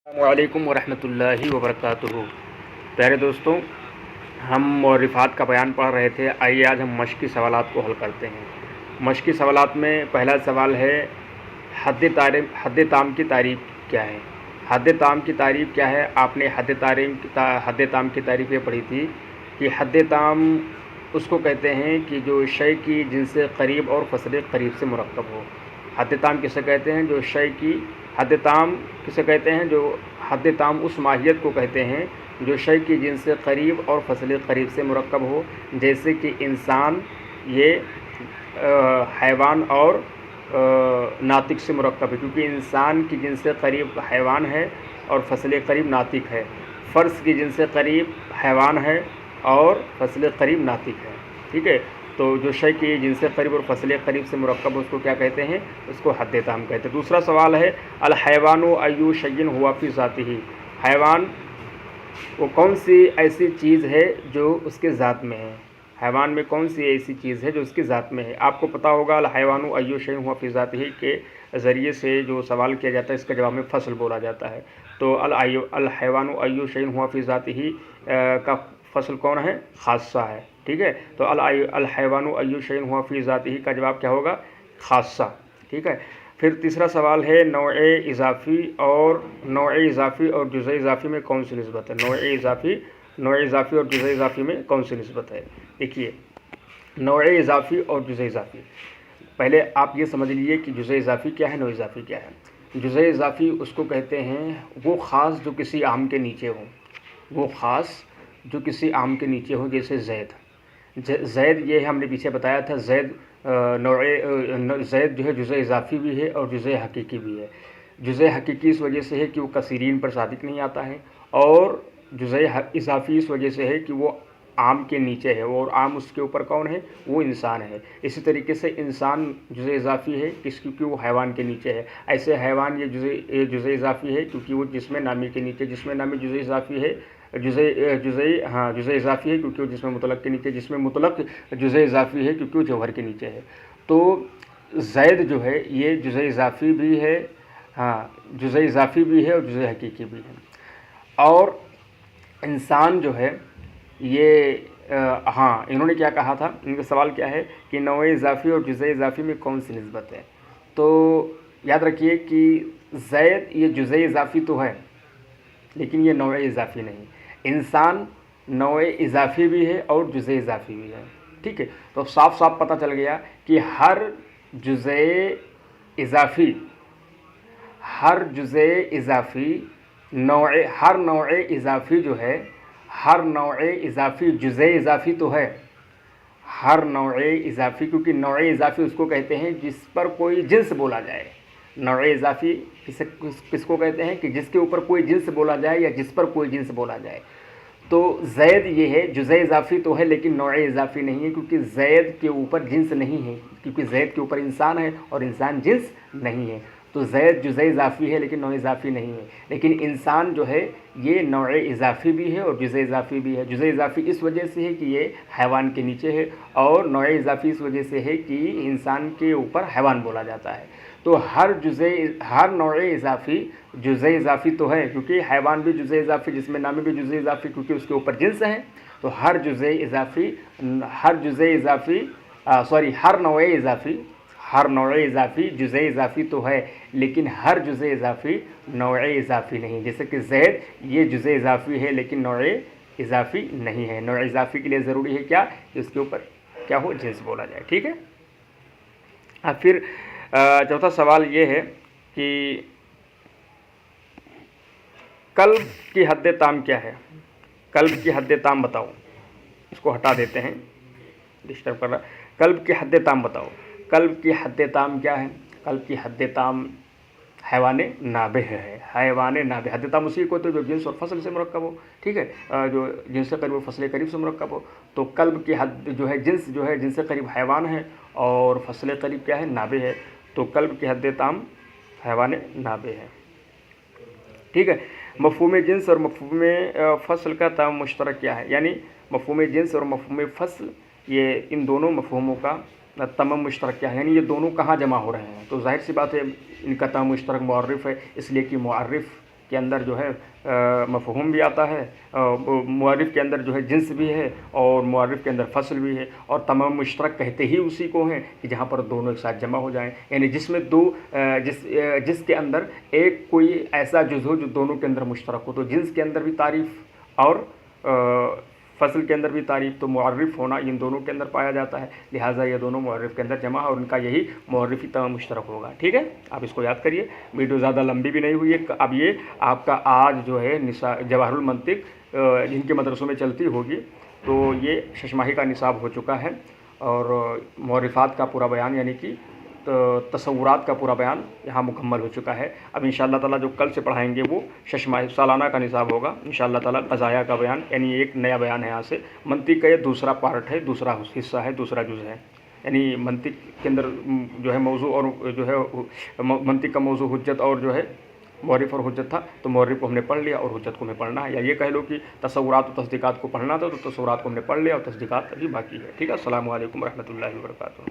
السلام علیکم ورحمۃ اللہ وبرکاتہ۔ پیارے دوستوں، ہم مورفات کا بیان پڑھ رہے تھے۔ آئیے آج ہم مشقی سوالات کو حل کرتے ہیں۔ مشقی سوالات میں پہلا سوال ہے حد تام کی تعریف کیا ہے؟ حد تام کی تعریف کیا ہے؟ آپ نے حد تام کی تعریف یہ پڑھی تھی کہ حد تام اس کو کہتے ہیں کہ جو شے کی جن سے قریب اور فصل قریب سے مرکب ہو۔ حد تام کسے کہتے ہیں؟ جو شے کی حد تام کسے کہتے ہیں؟ جو حد تام اس ماہیت کو کہتے ہیں جو شے کی جن سے قریب اور فصل قریب سے مرکب ہو، جیسے کہ انسان یہ حیوان اور ناطق سے مرکب ہے، کیونکہ انسان کی جن سے قریب حیوان ہے اور فصل قریب ناطق ہے۔ فرس کی جن سے قریب حیوان ہے اور فصل قریب ناطق ہے، ٹھیک ہے؟ تو جو شے کی جن سے قریب اور فصل قریب سے مرکب ہو اس کو کیا کہتے ہیں؟ اس کو حد تام کہتے ہیں۔ دوسرا سوال ہے الحیوان ایو شیء ہوا فی ذاتہ۔ حیوان وہ کون سی ایسی چیز ہے جو اس کے ذات میں ہے؟ حیوان میں کون سی ایسی چیز ہے جو اس کی ذات میں ہے؟ آپ کو پتہ ہوگا الحیوان ایو شیء ہوا فی ذاتہ کے ذریعے سے جو سوال کیا جاتا ہے اس کا جواب میں فصل بولا جاتا ہے۔ تو الحیوان ایو شیء ہوا فی ذاتہ کا فصل کون ہے؟ خاصہ ہے، ٹھیک ہے؟ تو الحیوان ایو شیء ہوا فی ذاتہ کا جواب کیا ہوگا؟ خاصہ، ٹھیک ہے؟ پھر تیسرا سوال ہے نوع اضافی اور جزء اضافی میں کون سی نسبت ہے؟ نوع اضافی اور جزء اضافی میں کون سی نسبت ہے؟ دیکھیے، نوع اضافی اور جزء اضافی، پہلے آپ یہ سمجھ لیجئے کہ جزء اضافی کیا ہے، نوع اضافی کیا ہے۔ جزء اضافی اس کو کہتے ہیں وہ خاص جو کسی عام کے نیچے ہو، وہ خاص جو کسی عام کے نیچے ہو، جیسے زید یہ ہم نے پیچھے بتایا تھا، زید جو ہے جزء اضافی بھی ہے اور جزء حقیقی بھی ہے۔ جزء حقیقی اس وجہ سے ہے کہ وہ کثیرین پر صادق نہیں آتا ہے، اور جزء اضافی اس وجہ سے ہے کہ وہ عام کے نیچے ہے، اور عام اس کے اوپر کون ہے؟ وہ انسان ہے۔ اسی طریقے سے انسان جزء اضافی ہے کیونکہ وہ حیوان کے نیچے ہے۔ ایسے حیوان یہ جزء اضافی ہے کیونکہ وہ جسم نامی کے نیچے، جسم نامی جزء اضافی ہے، جزء اضافی ہے کیونکہ وہ جسم مطلق کے نیچے، جسم مطلق جزء اضافی ہے کیونکہ وہ جوہر کے نیچے ہے۔ تو زید جو ہے یہ جزء اضافی بھی ہے، جزء اضافی بھی ہے اور جزء حقیقی بھی ہے۔ اور انسان جو ہے یہ انہوں نے کیا کہا تھا؟ ان کا سوال کیا ہے کہ نوع اضافی اور جزء اضافی میں کون سی نسبت ہے؟ تو یاد رکھیے کہ زید یہ جزء اضافی تو ہے لیکن یہ نوع اضافی نہیں۔ انسان نوع اضافی بھی ہے اور جزء اضافی بھی ہے، ٹھیک ہے؟ تو صاف پتہ چل گیا کہ ہر جزء اضافی ہر نوع اضافی جو ہے، ہر نوع اضافی جزء اضافی تو ہے، ہر نوع اضافی، کیونکہ نوع اضافی اس کو کہتے ہیں جس پر کوئی جنس بولا جائے۔ نوع اضافی کس کو کہتے ہیں؟ کہ جس کے اوپر کوئی جنس بولا جائے یا جس پر کوئی جنس بولا جائے۔ تو زید یہ ہے جزء اضافی تو ہے لیکن نوع اضافی نہیں ہے، کیونکہ زید کے اوپر جنس نہیں ہے، کیونکہ زید کے اوپر انسان ہے اور انسان جنس نہیں ہے۔ تو زید جزء اضافی ہے لیکن نوع اضافی نہیں ہے، لیکن انسان جو ہے یہ نوع اضافی بھی ہے اور جزء اضافی بھی ہے۔ جزء اضافی اس وجہ سے ہے کہ یہ حیوان کے نیچے ہے، اور نوع اضافی اس وجہ سے ہے کہ انسان کے اوپر حیوان بولا جاتا ہے۔ تو ہر نوع اضافی جزء اضافی تو ہے، کیونکہ حیوان بھی جزء اضافی، جسم نامی بھی جزء اضافی، کیونکہ اس کے اوپر جنس ہے۔ تو ہر نوع اضافی جزء اضافی تو ہے لیکن ہر جزء اضافی نوع اضافی نہیں۔ جیسے کہ زید یہ جزء اضافی ہے لیکن نوع اضافی نہیں ہے۔ نوع اضافی کے لیے ضروری ہے کیا؟ کہ اس کے اوپر کیا ہو؟ جنس بولا جائے، ٹھیک ہے؟ پھر چوتھا سوال یہ ہے کہ قلب کی حد تام کیا ہے؟ قلب کی حد تام بتاؤ۔ اس کو ہٹا دیتے ہیں، ڈسٹرب کر رہا ہے۔ قلب کی حد تام بتاؤ۔ قلب کی حد تام کیا ہے؟ قلب کی حد تام حیوان نابہ ہے۔ حیوان نابہ، حد تام اسی کو تو جو جنس اور فصل سے مرکب ہو، ٹھیک ہے؟ جو جنس سے قریب اور فصل قریب سے مرکب ہو۔ تو قلب کی حد جو ہے جنس سے قریب حیوان ہے اور فصل قریب کیا ہے؟ نابہ ہے۔ تو قلب کی حد تام حیوان نابہ ہے، ٹھیک ہے؟ مفہوم جنس اور مفہوم فصل کا تام مشترک کیا ہے؟ یعنی مفہوم جنس اور مفہوم فصل، یہ ان دونوں مفہوموں کا تمام مشترک کیا ہے؟ یعنی یہ دونوں کہاں جمع ہو رہے ہیں؟ تو ظاہر سی بات ہے ان کا تمام مشترک معرف ہے، اس لیے کہ معرف کے اندر جو ہے مفہوم بھی آتا ہے، معرف کے اندر جو ہے جنس بھی ہے، اور معرف کے اندر فصل بھی ہے، اور تمام مشترک کہتے ہی اسی کو ہیں کہ جہاں پر دونوں ایک ساتھ جمع ہو جائیں، یعنی جس میں جس کے اندر ایک کوئی ایسا جز ہو جو دونوں کے اندر مشترک ہو، تو جنس کے اندر بھی تعریف اور فصل کے اندر بھی تعریف، تو معرف ہونا ان دونوں کے اندر پایا جاتا ہے، لہٰذا یہ دونوں معرف کے اندر جمع ہے اور ان کا یہی معرفی تمام مشترک ہوگا. ٹھیک ہے، آپ اس کو یاد کریے. ویڈیو زیادہ لمبی بھی نہیں ہوئی ہے. اب یہ آپ کا آج جو ہے جواہر المنطق جن کے مدرسوں میں چلتی ہوگی، تو یہ ششماہی کا نصاب ہو چکا ہے، اور معرفات کا پورا بیان یعنی کہ تصورات کا پورا بیان یہاں مکمل ہو چکا ہے. اب انشاءاللہ تعالیٰ جو کل سے پڑھائیں گے وہ ششماہی سالانہ کا نصاب ہوگا انشاءاللہ تعالیٰ. قضایا کا بیان یعنی ایک نیا بیان ہے. یہاں سے منطق کا یہ دوسرا پارٹ ہے، دوسرا حصہ ہے، دوسرا جز ہے. یعنی منطق کے اندر جو ہے موضوع اور جو ہے منطق کا موضوع حجت اور جو ہے معرف اور حجت تھا، تو معرف کو ہم نے پڑھ لیا اور حجت کو ہمیں پڑھنا ہے. یا یہ کہہ لو کہ تصورات و تصدیقات کو پڑھنا تھا، تو تصورات کو ہم نے پڑھ لیا اور تصدیقات ابھی باقی ہے. ٹھیک ہے، السلام علیکم ورحمۃ اللہ وبرکاتہ.